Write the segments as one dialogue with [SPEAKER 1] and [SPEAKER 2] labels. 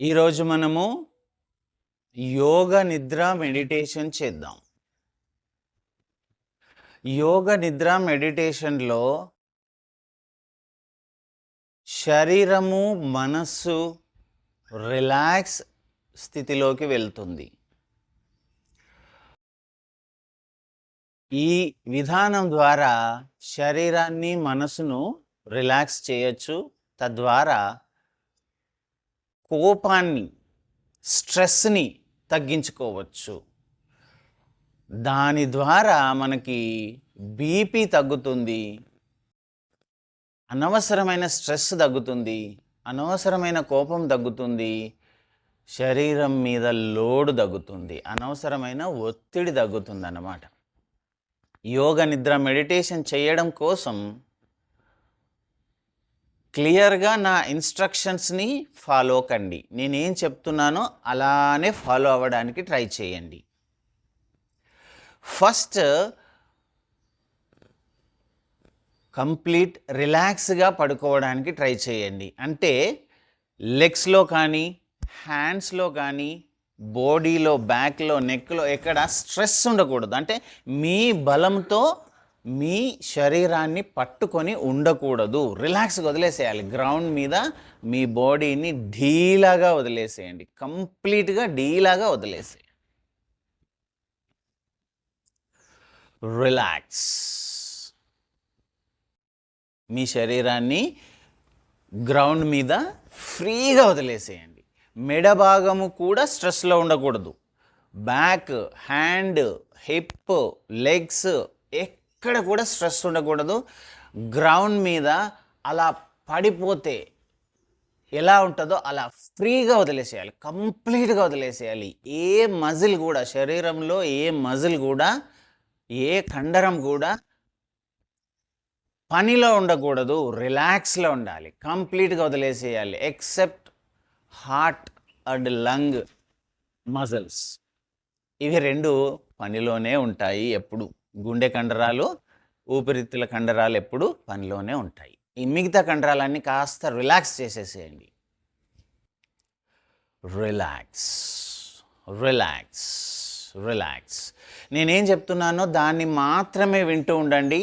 [SPEAKER 1] ఈరోజు మనము యోగ నిద్ర మెడిటేషన్ చేద్దాం. యోగ నిద్ర మెడిటేషన్‌లో శరీరము, మనస్సు రిలాక్స్ స్థితిలోకి వెళ్తుంది. ఈ విధానం ద్వారా శరీరాన్ని, మనసును రిలాక్స్ చేయొచ్చు. తద్వారా కోపాన్ని, స్ట్రెస్‌ని తగ్గించుకోవచ్చు. దాని ద్వారా మనకి బీపీ తగ్గుతుంది. అనవసరమైన స్ట్రెస్ తగ్గుతుంది. అనవసరమైన కోపం తగ్గుతుంది. శరీరం మీద లోడ్ తగ్గుతుంది. అనవసరమైన ఒత్తిడి తగ్గుతుందన్నమాట. యోగ నిద్ర మెడిటేషన్ చేయడం కోసం క్లియర్‌గా నా ఇన్‌స్ట్రక్షన్స్‌ని ఫాలో కండి. నేనేం చెప్తున్నానో అలానే ఫాలో అవ్వడానికి ట్రై చేయండి. ఫస్ట్ కంప్లీట్ రిలాక్స్‌గా పడుకోవడానికి ట్రై చేయండి. అంటే లెగ్స్‌లో కానీ, హ్యాండ్స్‌లో కానీ, బాడీలో, బ్యాక్‌లో, నెక్‌లో ఎక్కడ స్ట్రెస్ ఉండకూడదు. అంటే మీ బలంతో మీ శరీరాన్ని పట్టుకొని ఉండకూడదు. రిలాక్స్‌గా వదిలేసేయాలి. గ్రౌండ్ మీద మీ బాడీని ఢీలాగా వదిలేసేయండి. కంప్లీట్‌గా ఢీలాగా వదిలేసేయండి. రిలాక్స్. మీ శరీరాన్ని గ్రౌండ్ మీద ఫ్రీగా వదిలేసేయండి. మెడ భాగము కూడా స్ట్రెస్లో ఉండకూడదు. బ్యాక్, హ్యాండ్, హిప్, లెగ్స్ ఎక్కడ కూడా స్ట్రెస్ ఉండకూడదు. గ్రౌండ్ మీద అలా పడిపోతే ఎలా ఉంటుందో అలా ఫ్రీగా వదిలేసేయాలి. కంప్లీట్గా వదిలేసేయాలి. ఏ మజిల్ కూడా, శరీరంలో ఏ మజిల్ కూడా, ఏ కండరం కూడా పనిలో ఉండకూడదు. రిలాక్స్లో ఉండాలి. కంప్లీట్గా వదిలేసేయాలి. Except heart and lung muscles. ఇవి రెండు పనిలోనే ఉంటాయి ఎప్పుడు. గుండె కండరాలు, ఊపిరితిత్తుల కండరాలు ఎప్పుడు పనిలోనే ఉంటాయి. ఈ మిగతా కండరాలన్నీ కాస్త రిలాక్స్ చేసేసేయండి. Relax, relax, relax. నేనేం చెప్తున్నానో దాన్ని మాత్రమే వింటూ ఉండండి.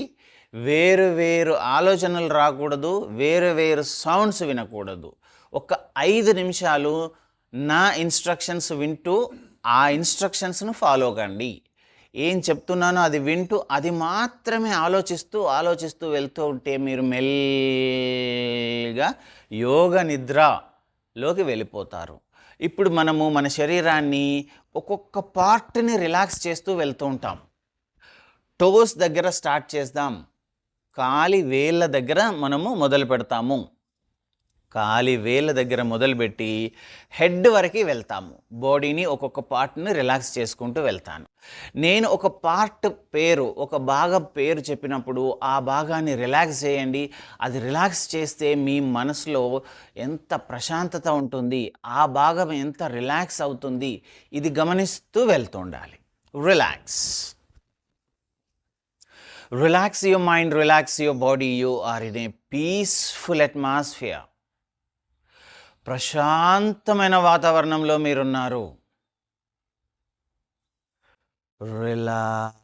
[SPEAKER 1] వేరు వేరు ఆలోచనలు రాకూడదు. వేరు వేరు సౌండ్స్ వినకూడదు. ఒక 5 నిమిషాలు నా ఇన్స్ట్రక్షన్స్ వింటూ ఆ ఇన్స్ట్రక్షన్స్ను ఫాలో కండి. ఏం చెప్తున్నానో అది వింటూ అది మాత్రమే ఆలోచిస్తూ వెళ్తూ ఉంటే మీరు మెల్లిగా యోగ నిద్రలోకి వెళ్ళిపోతారు. ఇప్పుడు మనము మన శరీరాన్ని ఒక్కొక్క పార్ట్ని రిలాక్స్ చేస్తూ వెళ్తూ ఉంటాం. టోస్ దగ్గర స్టార్ట్ చేద్దాం. కాలి వేళ్ళ దగ్గర మనము మొదలు పెడతాము. కాలి వేళ్ళ దగ్గర మొదలుపెట్టి హెడ్ వరకు వెళ్తాము. బాడీని ఒక్కొక్క పార్ట్ని రిలాక్స్ చేసుకుంటూ వెళ్తాను. నేను ఒక పార్ట్ పేరు, ఒక భాగం పేరు చెప్పినప్పుడు ఆ భాగాన్ని రిలాక్స్ చేయండి. అది రిలాక్స్ చేస్తే మీ మనసులో ఎంత ప్రశాంతత ఉంటుంది, ఆ భాగం ఎంత రిలాక్స్ అవుతుంది, ఇది గమనిస్తూ వెళ్తుండాలి. Relax. Relax your mind, relax your body. You are in a peaceful atmosphere. ప్రశాంతమైన వాతావరణంలో మీరున్నారు. Relax.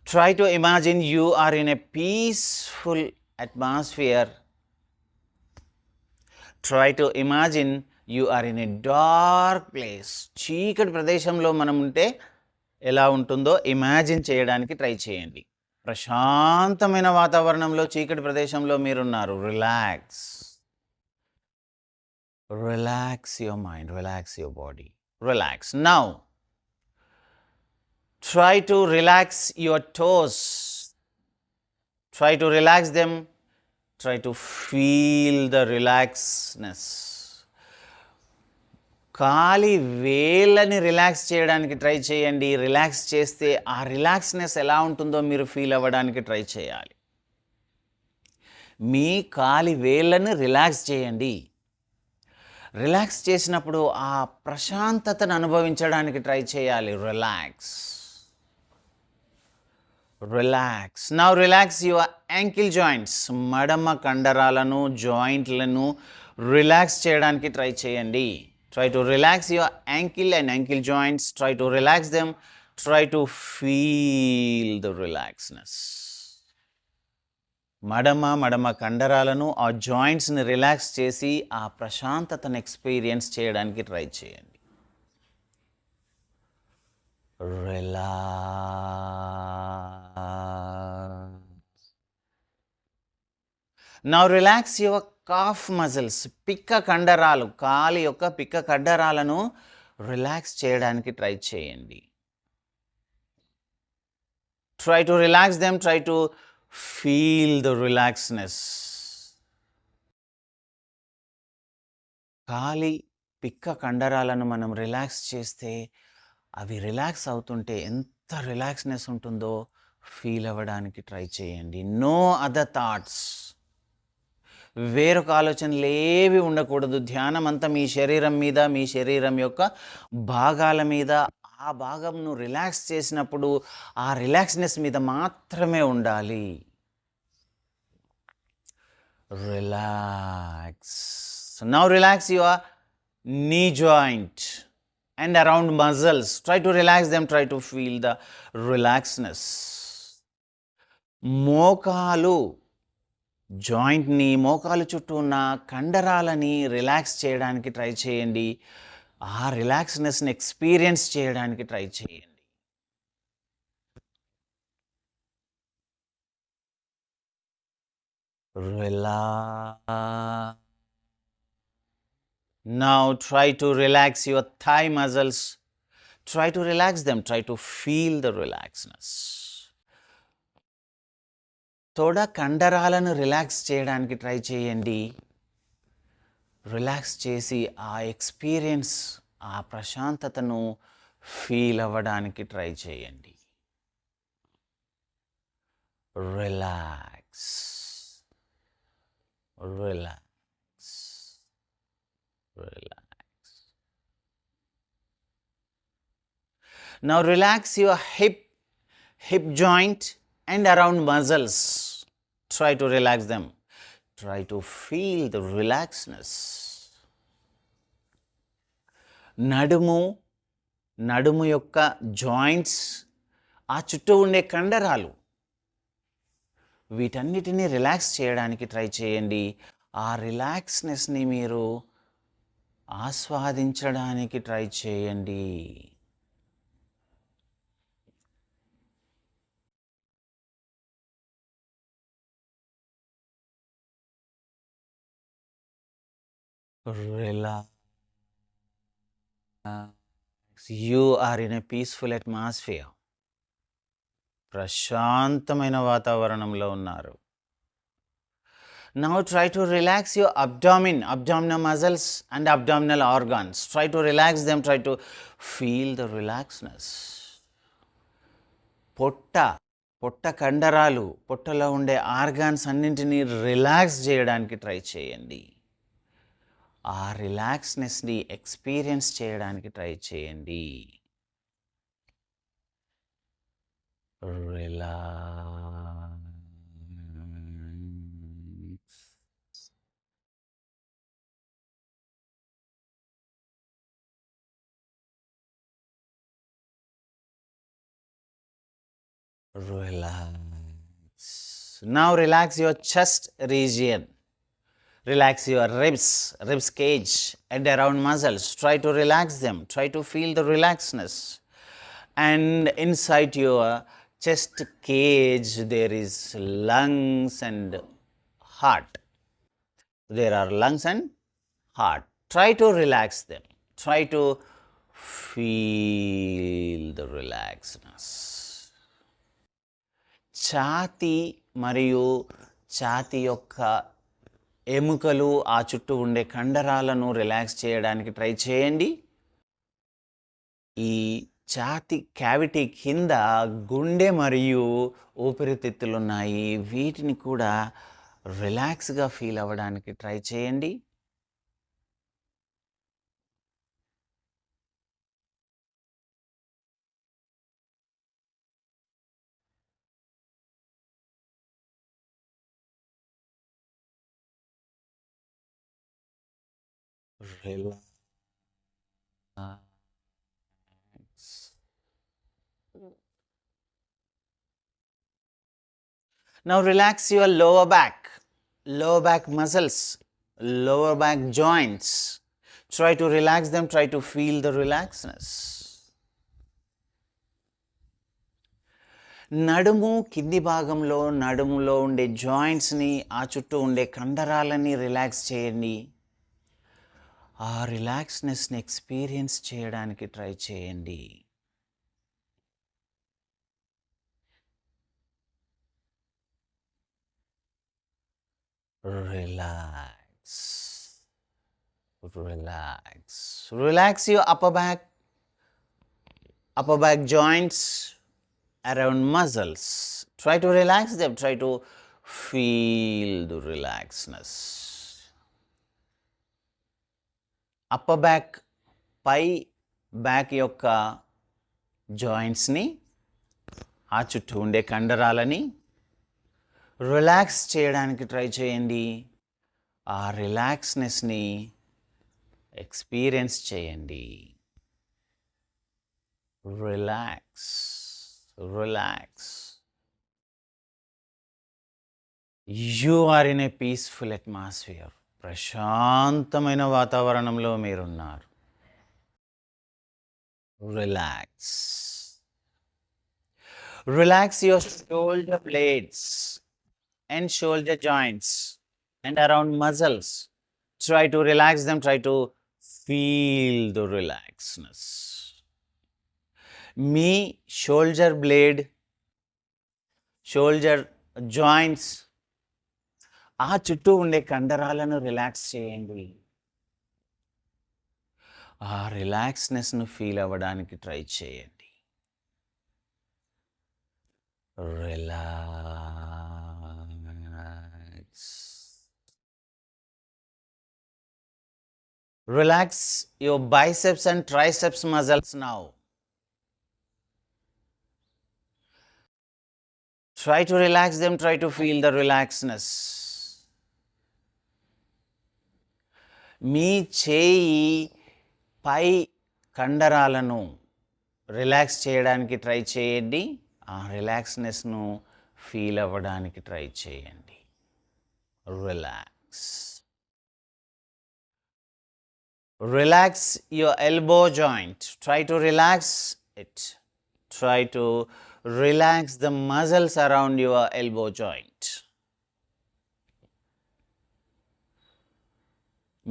[SPEAKER 1] Try to imagine you are in a peaceful atmosphere. Try to imagine you are in a dark place. చీకటి ప్రదేశంలో మనం ఉంటే ఎలా ఉంటుందో imagine చేయడానికి ట్రై చేయండి. ప్రశాంతమైన వాతావరణంలో చీకటి ప్రదేశంలో మీరున్నారు. Relax. Relax your mind, relax your body. Relax. Now try to relax your toes. Try to relax them. Try to feel the relaxedness. కాలి వేళ్ళని రిలాక్స్ చేయడానికి ట్రై చేయండి. రిలాక్స్ చేస్తే ఆ రిలాక్స్నెస్ ఎలా ఉంటుందో మీరు ఫీల్ అవ్వడానికి ట్రై చేయాలి. మీ కాలి వేళ్ళని రిలాక్స్ చేయండి. రిలాక్స్ చేసినప్పుడు ఆ ప్రశాంతతను అనుభవించడానికి ట్రై చేయాలి. Relax. Relax. Now relax your ankle joints. మడమ కండరాలను, జాయింట్లను రిలాక్స్ చేయడానికి ట్రై చేయండి. Try to relax your ankle and ankle joints. Try to relax them. Try to feel the relaxness. మడమ కండరాలను, ఆ జాయింట్స్ని రిలాక్స్ చేసి ఆ ప్రశాంతతను ఎక్స్పీరియన్స్ చేయడానికి ట్రై చేయండి. Relax. Now relax your calf muscles. పిక్క కండరాలు, కాలి యొక్క పిక్క కండరాలను రిలాక్స్ చేయడానికి ట్రై చేయండి. Try to relax them. Try to feel the relaxness. కాలి పిక్క కండరాలను మనం రిలాక్స్ చేస్తే అవి రిలాక్స్ అవుతుంటే ఎంత రిలాక్స్నెస్ ఉంటుందో ఫీల్ అవ్వడానికి ట్రై చేయండి. No other thoughts. వేరొక ఆలోచనలు ఏవి ఉండకూడదు. ధ్యానం అంతా మీ శరీరం మీద, మీ శరీరం యొక్క భాగాల మీద, ఆ భాగంను రిలాక్స్ చేసినప్పుడు ఆ రిలాక్స్నెస్ మీద మాత్రమే ఉండాలి. Relax. Now relax your knee joint and around muscles. Try to relax them. Try to feel the relaxedness. మోకాలు జాయింట్ని, మోకాలు చుట్టూ ఉన్న కండరాలని రిలాక్స్ చేయడానికి ట్రై చేయండి. ఆ రిలాక్స్నెస్ని ఎక్స్పీరియన్స్ చేయడానికి ట్రై చేయండి. Relax. Now try to relax your thigh muscles. Try to relax them. Try to feel the relaxedness. తొడ కండరాలను రిలాక్స్ చేయడానికి ట్రై చేయండి. రిలాక్స్ చేసి ఆ ఎక్స్పీరియన్స్, ఆ ప్రశాంతతను ఫీల్ అవ్వడానికి ట్రై చేయండి. Relax. Relax. Relax. Now relax your hip joint and around muscles. Try to relax them. Try to feel the relaxedness. నడుము యొక్క జాయింట్స్, ఆ చుట్టూ ఉండే కండరాలు, వీటన్నిటిని రిలాక్స్ చేయడానికి ట్రై చేయండి. ఆ రిలాక్స్నెస్ని మీరు ఆస్వాదించడానికి ట్రై చేయండి. Relax. You are in a peaceful atmosphere. ప్రశాంతమైన వాతావరణంలో ఉన్నారు. Now try to relax your abdominal muscles and abdominal organs. Try to relax them. Try to feel the relaxedness. పొట్ట కండరాలు, పొట్టలో ఉండే ఆర్గాన్స్ అన్నింటినీ రిలాక్స్ చేయడానికి ట్రై చేయండి. ఆ రిలాక్స్నెస్ని ఎక్స్పీరియన్స్ చేయడానికి ట్రై చేయండి. Relax. Now relax your chest region. Relax your ribs cage and around muscles. Try to relax them. Try to feel the relaxedness. And inside your chest cage there is lungs and heart. There are lungs and heart. Try to relax them. Try to feel the relaxedness. ఛాతీ మరియు ఛాతీ యొక్క ఎముకలు, ఆ చుట్టూ ఉండే కండరాలను relax చేయడానికి ట్రై చేయండి. ఈ ఛాతీ క్యావిటీ కింద గుండె మరియు ఊపిరితిత్తులు ఉన్నాయి. వీటిని కూడా రిలాక్స్గా ఫీల్ అవ్వడానికి ట్రై చేయండి. Relax. Now relax your lower back muscles, lower back joints. Try to relax them, try to feel the relaxedness. నడుము కింది భాగంలో నడుములో ఉండే జాయింట్స్ని ఆ చుట్టూ ఉండే కండరాలని రిలాక్స్ చేయండి. ఆ రిలాక్స్నెస్ని ఎక్స్పీరియన్స్ చేయడానికి ట్రై చేయండి. Relax. Relax your upper back joints around muscles. Try to relax them. Try to feel the relaxedness. Upper back, పై బ్యాక్ యొక్క జాయింట్స్ని ఆ చుట్టూ ఉండే కండరాలని రిలాక్స్ చేయడానికి ట్రై చేయండి. ఆ రిలాక్స్నెస్ని ఎక్స్పీరియన్స్ చేయండి. Relax. You are in a peaceful atmosphere. ప్రశాంతమైన వాతావరణంలో మీరున్నారు. Relax. Relax your shoulder blades and shoulder joints and around muscles. Try to relax them, try to feel the relaxedness. Me shoulder blade, shoulder joints ఆ చుట్టూ ఉండే కండరాలను relax చేయండి. ఆ రిలాక్స్నెస్ను feel అవ్వడానికి ట్రై చేయండి. Relax your biceps and triceps muscles now. Try to relax them, try to feel the relaxedness. మీ చేయి పై కండరాలను రిలాక్స్ చేయడానికి ట్రై చేయండి. ఆ రిలాక్స్నెస్ను ఫీల్ అవ్వడానికి ట్రై చేయండి. Relax. Relax your elbow joint. Try to relax it. Try to relax the muscles around your elbow joint.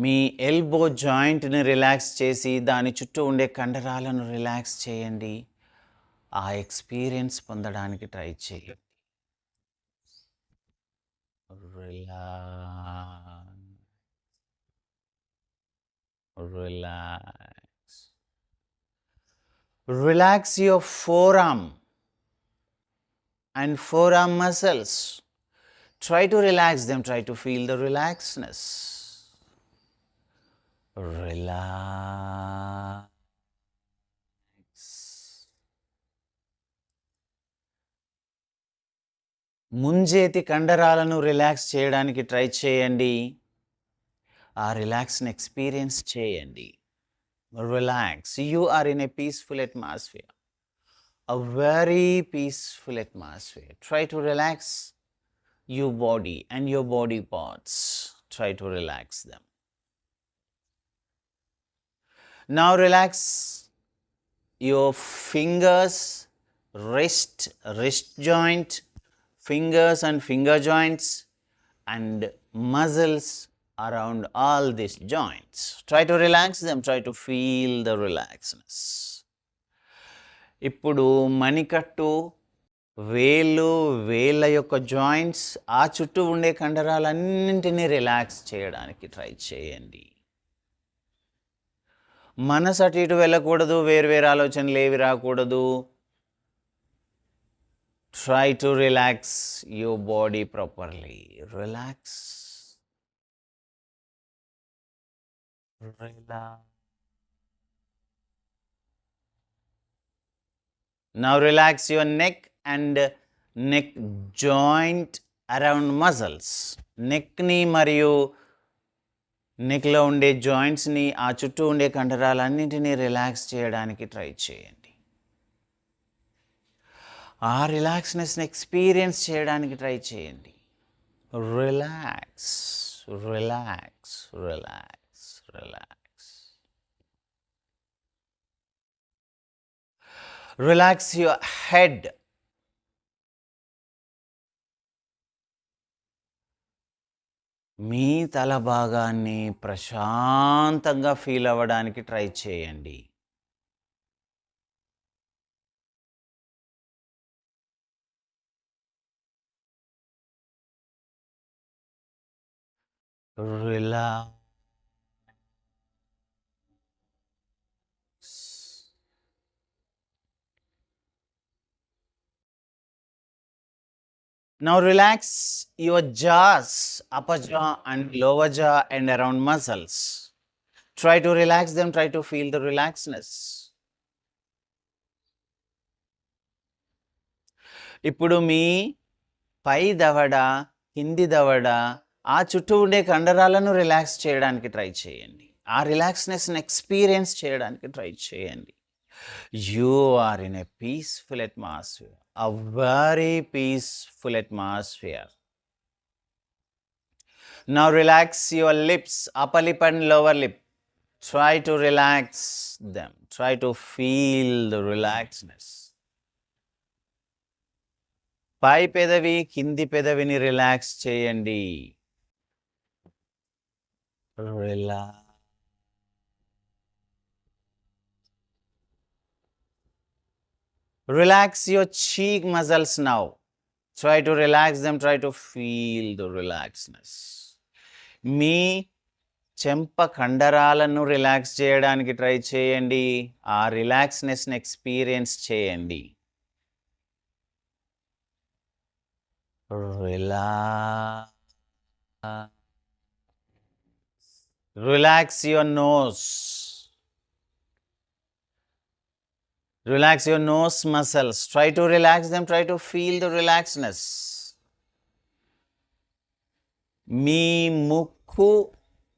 [SPEAKER 1] మీ elbow జాయింట్ని relax చేసి దాని చుట్టూ ఉండే కండరాలను రిలాక్స్ చేయండి. ఆ ఎక్స్పీరియన్స్ పొందడానికి ట్రై చేయండి. Relax your forearm and forearm muscles. Try to relax them, try to feel the relaxedness. Relax. ముంజేతి కండరాలను రిలాక్స్ చేయడానికి ట్రై చేయండి. ఆ రిలాక్స్ని ఎక్స్పీరియన్స్ చేయండి. Relax. You are in a peaceful atmosphere. A very peaceful atmosphere. Try to relax your body and your body parts. Try to relax them. Now relax your fingers, wrist joint, fingers and finger joints and muscles around all these joints. Try to relax them, try to feel the relaxedness. ఇప్పుడు మణికట్టు, వేళ్ళ యొక్క joints ఆ చుట్టూ ఉండే కండరాలన్నింటినీ relax చేయడానికి try చేయండి. మనసు అటు ఇటు వెళ్ళకూడదు, వేరు ఆలోచనలు ఏవి రాకూడదు. Try to relax your body properly. Relax. Now relax your neck and neck joint around muscles. నెక్ని మరియు నెక్లో ఉండే జాయింట్స్ని, ఆ చుట్టూ ఉండే కండరాలన్నింటినీ రిలాక్స్ చేయడానికి ట్రై చేయండి. ఆ రిలాక్స్నెస్ని ఎక్స్పీరియన్స్ చేయడానికి ట్రై చేయండి. Relax, relax, relax, relax. Relax your head. మీ తల భాగాన్ని ప్రశాంతంగా ఫీల్ అవ్వడానికి ట్రై చేయండి. Relax. Now relax your jaws, upper jaw and lower jaw and around muscles. Try to relax them, try to feel the relaxedness. ఇప్పుడు మీ పై దవడ, కింది దవడ, ఆ చుట్టూ ఉండే కండరాలను రిలాక్స్ చేయడానికి ట్రై చేయండి. ఆ రిలాక్స్నెస్ని ఎక్స్పీరియన్స్ చేయడానికి ట్రై చేయండి. You are in a peaceful atmosphere, a very peaceful atmosphere. Now relax your lips, upper lip and lower lip. Try to relax them. Try to feel the relaxedness. పై పెదవి, కింది పెదవిని relax చేయండి. Relax. Relax your cheek muscles now. Try to relax them, try to feel the relaxedness. మీ చెంప కండరాలను relax చేయడానికి try చేయండి. ఆ రిలాక్స్నెస్ని experience చేయండి. Relax your nose. Relax your nose muscles. Try to relax them, try to feel the relaxedness. మీ ముక్కు,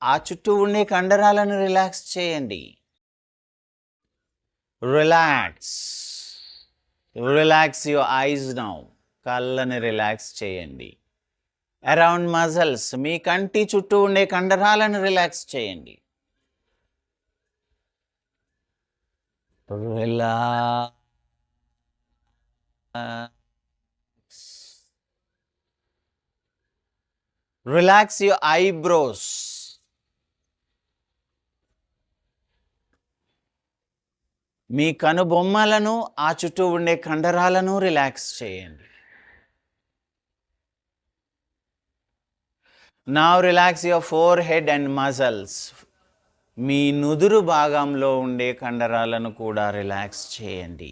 [SPEAKER 1] ఆ చుట్టూ ఉండే కండరాలను రిలాక్స్ చేయండి. Relax. Relax your eyes now. కళ్ళని రిలాక్స్ చేయండి. అరౌండ్ మజిల్స్, మీ కంటి చుట్టూ ఉండే కండరాలను రిలాక్స్ చేయండి. Relax your eyebrows. మీ కనుబొమ్మలను, ఆ చుట్టూ ఉండే కండరాలను రిలాక్స్ చేయండి. Now relax your forehead and muscles. మీ నుదురు భాగంలో ఉండే కండరాలను కూడా రిలాక్స్ చేయండి.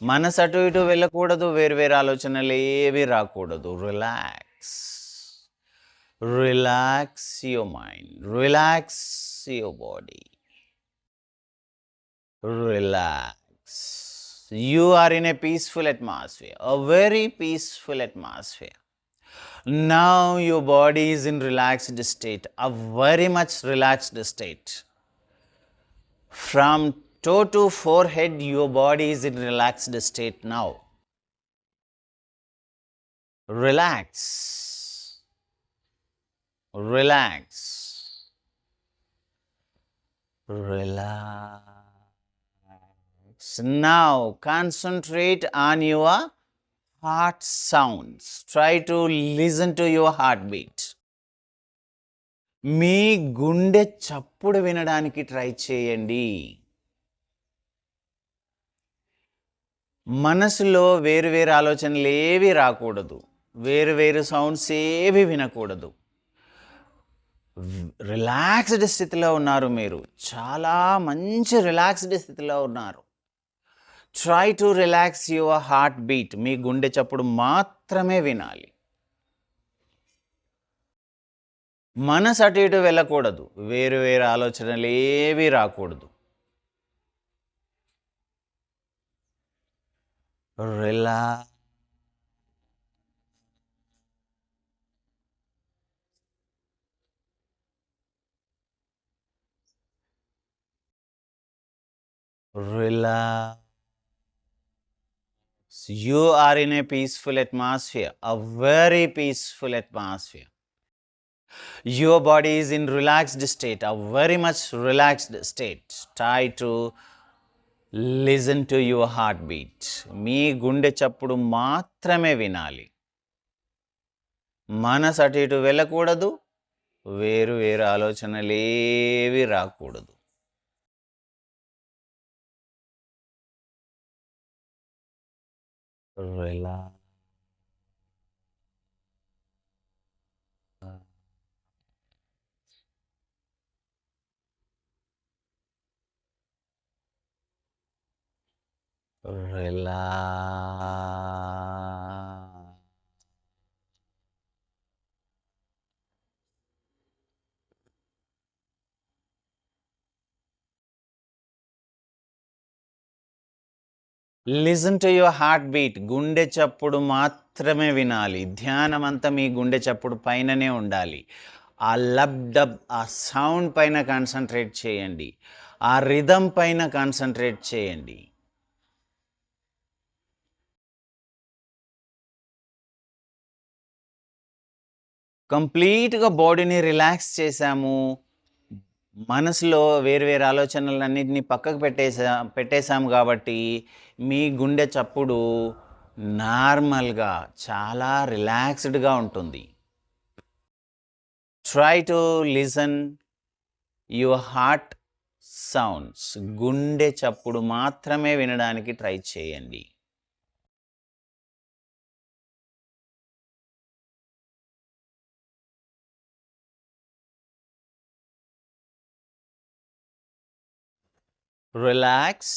[SPEAKER 1] మనసు అటు ఇటు వెళ్ళకూడదు, వేరు ఆలోచనలు ఏవి రాకూడదు. Relax. Relax your mind, relax your body. Relax. You are in a peaceful atmosphere, a very peaceful atmosphere. Now your body is in relaxed state, a very much relaxed state. From toe to forehead, your body is in relaxed state now. Relax. Relax. Relax. Now concentrate on your heart sounds. Try to listen to your heartbeat. మీ గుండె చప్పుడు వినడానికి try చేయండి. మనసులో వేరు ఆలోచనలు ఏవి రాకూడదు, వేరు సౌండ్స్ ఏవి వినకూడదు. రిలాక్స్డ్ స్థితిలో ఉన్నారు మీరు, చాలా మంచి రిలాక్స్డ్ స్థితిలో ఉన్నారు. Try to relax your heart beat. మీ గుండె చప్పుడు మాత్రమే వినాలి. మనసు అటు ఇటు వెళ్ళకూడదు, వేరు ఆలోచనలు ఏవి రాకూడదు. Relax. Relax. You are in a peaceful atmosphere, a very peaceful atmosphere. Your body is in relaxed state, a very much relaxed state. Try to listen to your heartbeat. మీ గుండె చప్పుడు మాత్రమే వినాలి. మనసు అటు ఇటు వెళ్ళకూడదు, వేరు వేరు ఆలోచనలేవి రాకూడదు. Relax. Relax. Listen to your heart beat. గుండె చప్పుడు మాత్రమే వినాలి. ధ్యానం అంతా మీ గుండె చప్పుడు పైననే ఉండాలి. ఆ లబ్ డబ్, ఆ సౌండ్ పైన కాన్సన్ట్రేట్ చేయండి. ఆ రిథమ్ పైన కాన్సన్ట్రేట్ చేయండి. కంప్లీట్గా బాడీని రిలాక్స్ చేశాము. మనసులో వేరు వేరు ఆలోచనలన్నింటినీ పక్కకు పెట్టేశాము కాబట్టి మీ గుండె చప్పుడు నార్మల్గా చాలా రిలాక్స్డ్గా ఉంటుంది. Try to listen your heart sounds. గుండె చప్పుడు మాత్రమే వినడానికి ట్రై చేయండి. Relax,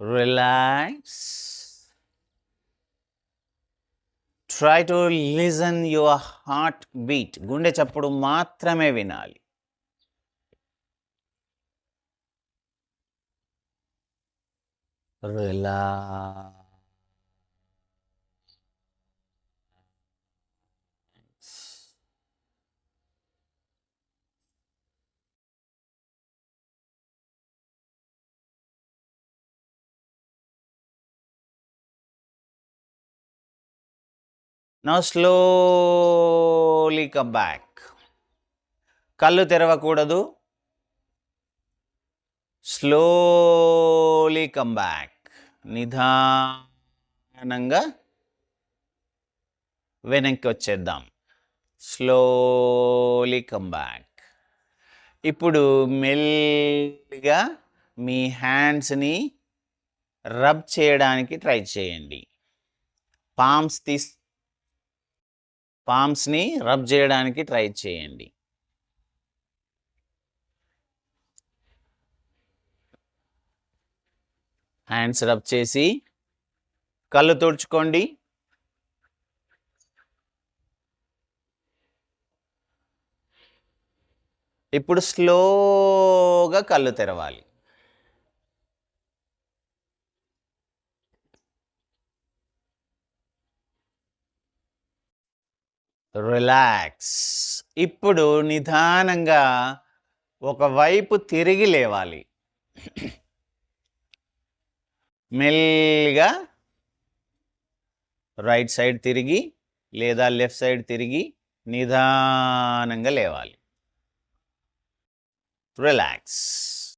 [SPEAKER 1] relax. Try to listen your heart beat. గుండె చప్పుడు మాత్రమే వినాలి. Relax. Now slowly come back. కళ్ళు తెరవకూడదు. Slowly come back. నిదానంగా వెనక్కి వచ్చేద్దాం. Slowly come back. ఇప్పుడు మెల్లిగా మీ హ్యాండ్స్ని రబ్ చేయడానికి ట్రై చేయండి. పామ్స్ని రబ్ చేయడానికి ట్రై చేయండి. హ్యాండ్స్ రబ్ చేసి కళ్ళు తుడుచుకోండి. ఇప్పుడు స్లోగా కళ్ళు తెరవాలి. రిలాక్స్. ఇప్పుడు నిదానంగా ఒకవైపు తిరిగి లేవాలి. మెల్లిగా రైట్ సైడ్ తిరిగి లేదా లెఫ్ట్ సైడ్ తిరిగి నిదానంగా లేవాలి. రిలాక్స్.